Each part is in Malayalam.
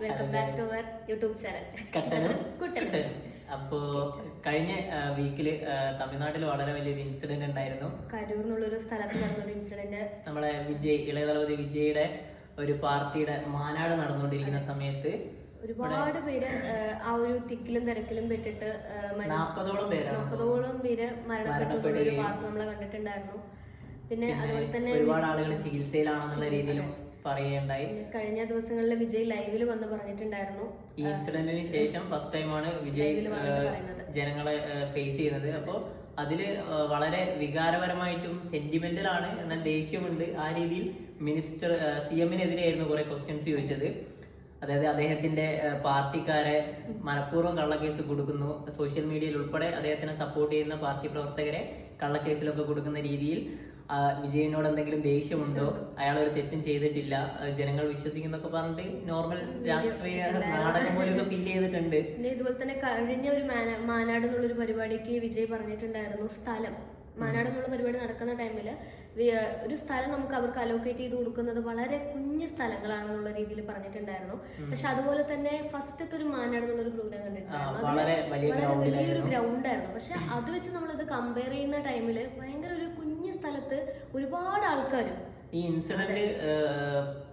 Welcome back to our YouTube channel കട്ടനും കുട്ടനും. അപ്പോ കഴിഞ്ഞ വീക്കില് തമിഴ്നാട്ടിൽ വളരെ വലിയൊരു ഇൻസിഡന്റ് ഉണ്ടായിരുന്നു. കരൂർ എന്നുള്ളൊരു സ്ഥലത്ത് നടന്നൊരു ഇൻസിഡന്റ്. നമ്മളെ ഇളയതളപതി വിജയുടെ ഒരു പാർട്ടിയുടെ മാനാട് നടന്നുകൊണ്ടിരിക്കുന്ന സമയത്ത് ഒരുപാട് പേര് ആ ഒരു തിക്കിലും തിരക്കിലും പെട്ടിട്ട് 40ഓളം പേര് മരണപ്പെട്ട ഒരു വാർത്ത നമ്മൾ കണ്ടിട്ടുണ്ടായിരുന്നു. പിന്നെ അതുപോലെ തന്നെ ഒരുപാട് ആളുകൾ ചികിത്സയിലാണെന്നുള്ള രീതിയിലും പറയുകയുണ്ടായി. കഴിഞ്ഞ ദിവസങ്ങളിൽ വിജയ് ലൈവിൽ വന്ന് പറഞ്ഞിട്ടുണ്ടായിരുന്നു. ഈ ഇൻസിഡന്റിന് ശേഷം ഫസ്റ്റ് ടൈമാണ് വിജയ് ജനങ്ങളെ ഫേസ് ചെയ്യുന്നത്. അപ്പോൾ അതില് വളരെ വികാരപരമായിട്ടും സെന്റിമെന്റൽ ആണ്, എന്നാൽ ദേഷ്യമുണ്ട്. ആ രീതിയിൽ CM-നെതിരെയായിരുന്നു കുറെ ക്വസ്റ്റ്യൻസ് ചോദിച്ചത്. അതായത് അദ്ദേഹത്തിന്റെ പാർട്ടിക്കാരെ മനഃപൂർവ്വം കള്ളക്കേസ് കൊടുക്കുന്നു, സോഷ്യൽ മീഡിയയിൽ ഉൾപ്പെടെ അദ്ദേഹത്തിനെ സപ്പോർട്ട് ചെയ്യുന്ന പാർട്ടി പ്രവർത്തകരെ കള്ളക്കേസിലൊക്കെ കൊടുക്കുന്ന രീതിയിൽ വിജയനോട് എന്തെങ്കിലും ദേഷ്യമുണ്ടോ, അയാൾ ഒരു തെറ്റും ചെയ്തിട്ടില്ല, ജനങ്ങൾ വിശ്വസിക്കുന്നൊക്കെ പറഞ്ഞിട്ട് നോർമൽ രാഷ്ട്രീയ നാടകം പോലെയൊക്കെ ഫീൽ ചെയ്തിട്ടുണ്ട്. പിന്നെ ഇതുപോലെ തന്നെ കഴിഞ്ഞ ഒരു മാനാട് എന്നുള്ളൊരു പരിപാടിക്ക് വിജയ് പറഞ്ഞിട്ടുണ്ടായിരുന്നു, സ്ഥലം മാനാട് എന്നുള്ള പരിപാടി നടക്കുന്ന ടൈമിൽ ഒരു സ്ഥലം നമുക്ക് അവർക്ക് അലോക്കേറ്റ് ചെയ്ത് കൊടുക്കുന്നത് വളരെ കുഞ്ഞു സ്ഥലങ്ങളാണെന്നുള്ള രീതിയിൽ പറഞ്ഞിട്ടുണ്ടായിരുന്നു. പക്ഷെ അതുപോലെ തന്നെ ഫസ്റ്റത്തെ ഒരു മാനാട് എന്നുള്ളൊരു പ്രോഗ്രാം കണ്ടിട്ടുണ്ടായിരുന്നു. വളരെ വലിയൊരു ഗ്രൗണ്ട് ആയിരുന്നു. പക്ഷെ അത് വെച്ച് നമ്മളത് കമ്പയർ ചെയ്യുന്ന ടൈമിൽ ഭയങ്കര ഒരു കുഞ്ഞു സ്ഥലത്ത് ഒരുപാട് ആൾക്കാരും. ഈ ഇൻസിഡന്റ്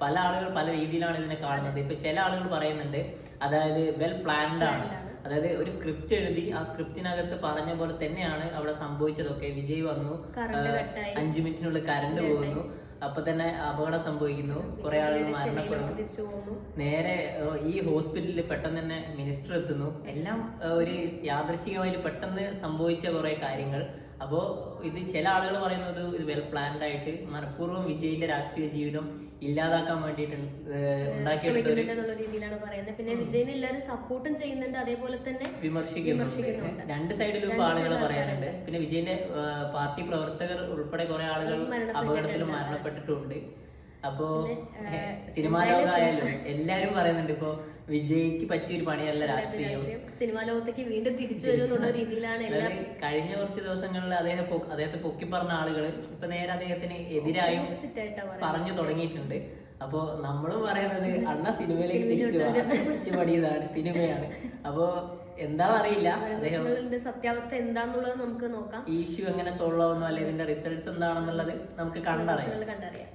പല ആളുകൾ പല രീതിയിലാണ് ഇതിനെ കാണുന്നത്. ഇപ്പൊ ചില ആളുകൾ പറയുന്നുണ്ട് അതായത് വെൽ പ്ലാൻഡ് ആണ്, അതായത് ഒരു സ്ക്രിപ്റ്റ് എഴുതി ആ സ്ക്രിപ്റ്റിനകത്ത് പറഞ്ഞ പോലെ തന്നെയാണ് അവിടെ സംഭവിച്ചതൊക്കെ. വിജയ് വന്നു, 5 മിനിറ്റിനുള്ളിൽ കറണ്ട് പോകുന്നു, അപ്പൊ തന്നെ അപകടം സംഭവിക്കുന്നു, കുറെ ആളുകൾ മരണപ്പെടുന്നു. നേരെ ഈ ഹോസ്പിറ്റലിൽ പെട്ടെന്ന് തന്നെ മിനിസ്റ്റർ എത്തുന്നു. എല്ലാം ഒരു യാദൃശ്ചികമായിട്ട് പെട്ടെന്ന് സംഭവിച്ച കുറെ കാര്യങ്ങൾ. അപ്പോ ഇത് ചില ആളുകൾ പറയുന്നത് ഇത് വെൽ പ്ലാൻഡ് ആയിട്ട് മനഃപൂർവ്വം വിജയിന്റെ രാഷ്ട്രീയ ജീവിതം ഇല്ലാതാക്കാൻ വേണ്ടിയിട്ട് ഉണ്ടാക്കിയെടുക്കുന്ന രീതിയിലാണ് പറയുന്നത്. പിന്നെ വിജയിനെ എല്ലാവരും സപ്പോർട്ടും ചെയ്യുന്നുണ്ട്, അതേപോലെ തന്നെ വിമർശിക്കുന്നുണ്ട്. രണ്ട് സൈഡിലും ഇപ്പൊ ആളുകൾ പറയാനുണ്ട്. പിന്നെ വിജയിന്റെ പാർട്ടി പ്രവർത്തകർ ഉൾപ്പെടെ കുറെ ആളുകൾ അപകടത്തിൽ മരണപ്പെട്ടിട്ടുണ്ട്. അപ്പോ സിനിമാ ലോകമായാലും എല്ലാരും പറയുന്നുണ്ട് ഇപ്പൊ വിജയ്ക്ക് പറ്റിയൊരു പണിയല്ല രാഷ്ട്രീയം, സിനിമാ ലോകത്തേക്ക് വീണ്ടും തിരിച്ചു വരുന്ന രീതിയിലാണ്. കഴിഞ്ഞ കുറച്ച് ദിവസങ്ങളിൽ അദ്ദേഹത്തെ പൊക്കി പറഞ്ഞ ആളുകൾ ഇപ്പൊ നേരെ അദ്ദേഹത്തിന് എതിരായും പറഞ്ഞു തുടങ്ങിയിട്ടുണ്ട്. അപ്പോ നമ്മളും പറയുന്നത് അന്ന സിനിമയിലേക്ക് തിരിച്ചു പണിയതാണ്, സിനിമയാണ്. അപ്പോ എന്താണെന്ന് അറിയില്ല, അദ്ദേഹം സത്യാവസ്ഥ എന്താന്നുള്ളത് നമുക്ക് നോക്കാം. ഈ ഇഷ്യൂ എങ്ങനെ സോൾവ് ആവുന്നു, അല്ലെങ്കിൽ ഇതിന്റെ റിസൾട്ട്സ് എന്താണെന്നുള്ളത് നമുക്ക് കണ്ടറിയാം.